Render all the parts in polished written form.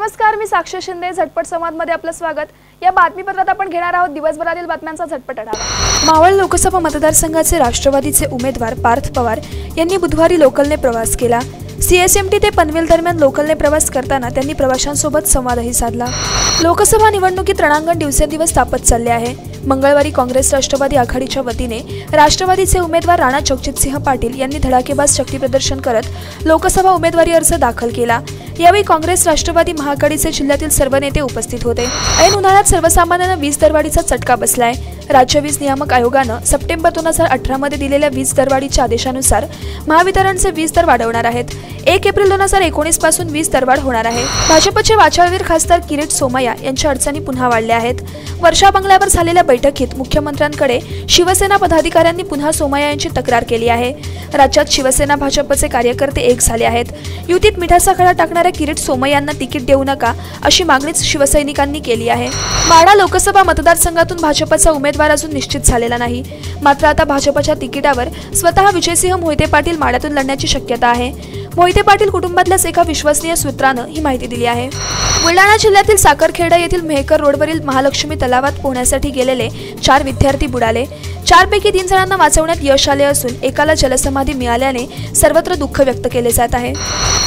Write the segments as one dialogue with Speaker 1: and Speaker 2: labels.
Speaker 1: नमस्कार, मी साक्षी शिंदे. झटपट संवादमध्ये आपलं स्वागत. या बातमीपत्रात आपण घेणार आहोत दिवसभरातील बातम्यांचा झटपट आढावा. मावळ लोकसभा मतदारसंघाचे राष्ट्रवादीचे उमेदवार पार्थ पवार यांनी बुधवारी लोकलने प्रवास केला. CSMT ते पनवेल दरम्यान लोकलने प्रवास करताना त्यांनी प्रवाशांसोबत संवादही साधला. लोकसभा निवडणुकीत रणांगण दिवसेंदिवस तापत चालले आहे. मंगळवारी काँग्रेस राष्ट्रवादी आघाडीच्या वतीने राष्ट्रवादीचे उमेदवार राणा जगजितसिंह पाटील यांनी धडाकेबाज शक्तीप्रदर्शन करत लोकसभा उमेदवारी अर्ज दाखल केला. यावेळी काँग्रेस राष्ट्रवादी महाआघाडीचे जिल्ह्यातील सर्व नेते उपस्थित होते. ऐन उन्हाळ्यात सर्वसामान्यांना वीज दरवाढीचा चटका बसलाय. राज्य वीज नियामक आयोगानं सप्टेंबर 2018 मध्ये दिलेल्या वीज दरवाढीच्या आदेशानुसार महावितरणचे वीज दर वाढवणार आहेत. 1 एप्रिल 2019 पासून वीज दरवाढ होणार आहे. भाजपचे वाचाळवीर खासदार किरीट सोमय्या यांच्या अडचणी पुन्हा वाढल्या आहेत. वर्षा बंगल्यावर झालेल्या बैठकीत मुख्यमंत्र्यांकडे शिवसेना पदाधिकाऱ्यांनी पुन्हा सोमय्या यांची तक्रार केली आहे. राज्यात शिवसेना भाजपचे कार्यकर्ते एक झाले आहेत. युतीत मिठाचा खडा टाकणाऱ्या किरीट सोमय्यांना तिकीट देऊ नका अशी मागणीच शिवसैनिकांनी केली आहे. माढा लोकसभा मतदारसंघातून भाजपचा उमेदवार अजून निश्चित झालेला नाही. मात्र आता भाजपच्या तिकिटावर स्वतः विजयसिंह मोहिते पाटील माढ्यातून लढण्याची शक्यता आहे. मोहिते पाटील कुटुंबातल्याच एका विश्वसनीय सूत्रानं ही माहिती दिली आहे. बुलढाणा जिल्ह्यातील साखरखेडा येथील मेहकर रोडवरील महालक्ष्मी तलावात पोहण्यासाठी गेलेले 4 विद्यार्थी बुडाले. 4 पैकी 3 जणांना वाचवण्यात यश आले असून एकाला जलसमाधी मिळाल्याने सर्वत्र दुःख व्यक्त केले जात आहे.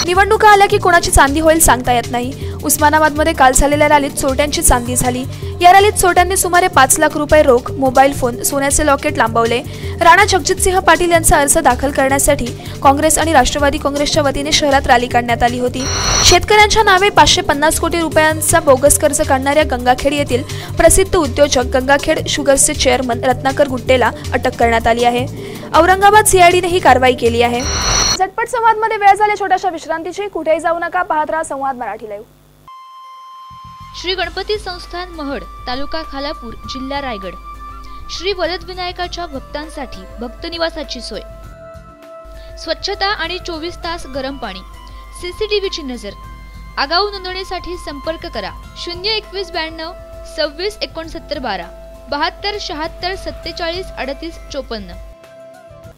Speaker 1: निवडणुका आल्या की कोणाची चांदी होईल सांगता येत नाही. उस्मानाबादमध्ये काल झालेल्या रॅलीत चोरट्यांची चांदी झाली. या रॅलीत चोरट्यांनी सुमारे 5 लाख रुपये रोख, मोबाईल फोन, सोन्याचे लॉकेट लांबवले. राणा जगजितसिंह पाटील यांचा अर्ज दाखल करण्यासाठी काँग्रेस आणि राष्ट्रवादी काँग्रेसच्या वतीने शहरात रॅली काढण्यात आली होती. शेतकऱ्यांच्या नावे 550 कोटी रुपयांचा बोगस कर्ज काढणाऱ्या गंगाखेड येथील प्रसिद्ध उद्योजक गंगाखेड शुगर्सचे चेअरमन रत्नाकर गुट्टेला अटक करण्यात आली आहे. औरंगाबाद CIDने ही कारवाई केली आहे. झटपट संवादमध्ये वेळ झाली छोट्याशा विश्रांतीची. कुठेही जाऊ नका, पाहत राहा संवाद मराठी लाईव्ह.
Speaker 2: श्री गणपती संस्थान महड, तालुका खालापूर, जिल्हा रायगड. श्री वरदविनायकाच्या भक्तांसाठी भक्त निवासाची सोय, स्वच्छता आणि 24 तास गरम पाणी, CCTVची नजर. आगाऊ नोंदणीसाठी संपर्क करा 02192 26 69 12 72 76 47 38 54.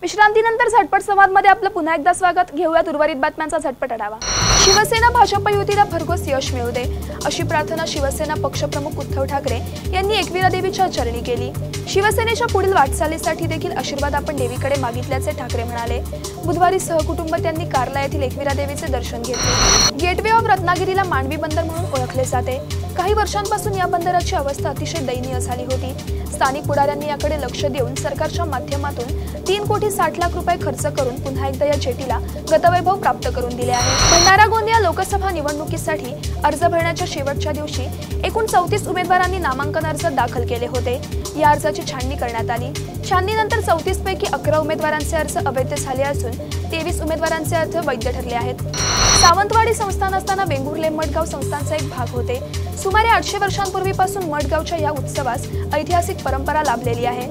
Speaker 1: विश्रांतीनंतर झटपट संवादमध्ये आपलं पुन्हा एकदा स्वागत. घेऊयात उर्वरित बातम्यांचा झटपट आढावा. शिवसेना भाजप युतीला भरघोस यश मिळू दे अशी प्रार्थना शिवसेना पक्षप्रमुख उद्धव ठाकरे यांनी एकविरा देवीच्या चरणी केली. शिवसेनेच्या पुढील वाटचालीसाठी देखील आशीर्वाद आपण देवीकडे मागितल्याचे ठाकरे म्हणाले. बुधवारी सहकुटुंब त्यांनी कार्ला येथील एकविरा देवीचे दर्शन घेतले. गेटवे ऑफ रत्नागिरीला मांडवी बंदर म्हणून ओळखले जाते. काही वर्षांपासून या बंदराची अवस्था अतिशय दयनीय झाली होती. स्थानिक पुढाऱ्यांनी याकडे लक्ष देऊन सरकारच्या माध्यमातून 3 कोटी 60 लाख रुपये खर्च करून पुन्हा एकदा या जेटीला गतवैभव प्राप्त करून दिले आहे. भंडारा गोंदिया लोकसभा निवडणुकीसाठी अर्ज भरण्याच्या शेवटच्या दिवशी एकूण 34 उमेदवारांनी नामांकन अर्ज दाखल केले होते. या अर्जाची छाननी करण्यात आली. छाननीनंतर 34 पैकी 11 उमेदवारांचे अर्ज अवैध झाले असून 23 उमेदवारांचे अर्ज वैध ठरले आहेत. सावंतवाडी संस्थान असताना वेंगुर्ले मठगाव संस्थानचा एक भाग होते. सुमारे 800 वर्षांपूर्वीपासून मठगावच्या या उत्सवास ऐतिहासिक परंपरा लाभलेली आहे.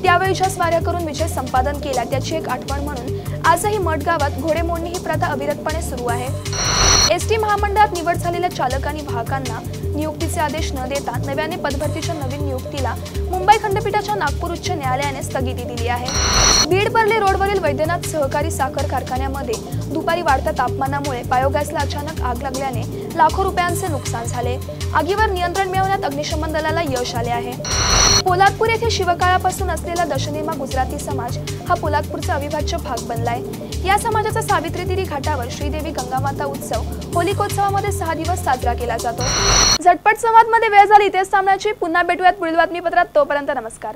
Speaker 1: त्यावेळीच्या स्वाऱ्या करून विजय संपादन केला त्याची एक आठवण म्हणून आजही मठगावात घोडेमोडणी ही प्रथा अविरतपणे सुरू आहे. ST महामंडळात निवड झालेल्या चालक आणि वाहकांना नियुक्तीचे आदेश न देता नव्याने पदभरतीच्या नवीन नियुक्तीला मुंबई खंडपीठाच्या नागपूर उच्च न्यायालयाने स्थगिती दिली आहे. बीड पर्ले रोडवरील वैद्यनाथ सहकारी साखर कारखान्यामध्ये दुपारी वाढत्या तापमानामुळे बायोगॅसला अचानक आग लागल्याने लाखो रुपयांचे नुकसान झाले. आगीवर नियंत्रण मिळवण्यात अग्निशमन दलाला यश आले आहे. पोलादपूर येथे शिवकाळापासून असलेला दशनेमा गुजराती समाज हा पोलादपूरचा अविभाज्य भाग बनलाय. या समाजाचा सावित्री तिरी घाटावर श्रीदेवी गंगामाता उत्सव होलिकोत्सवामध्ये 6 दिवस साजरा केला जातो. झटपट संवादमध्ये वेळ झाली इथेच थांबण्याची. पुन्हा भेटूयात पुढील बातमीपत्रात. तोपर्यंत नमस्कार.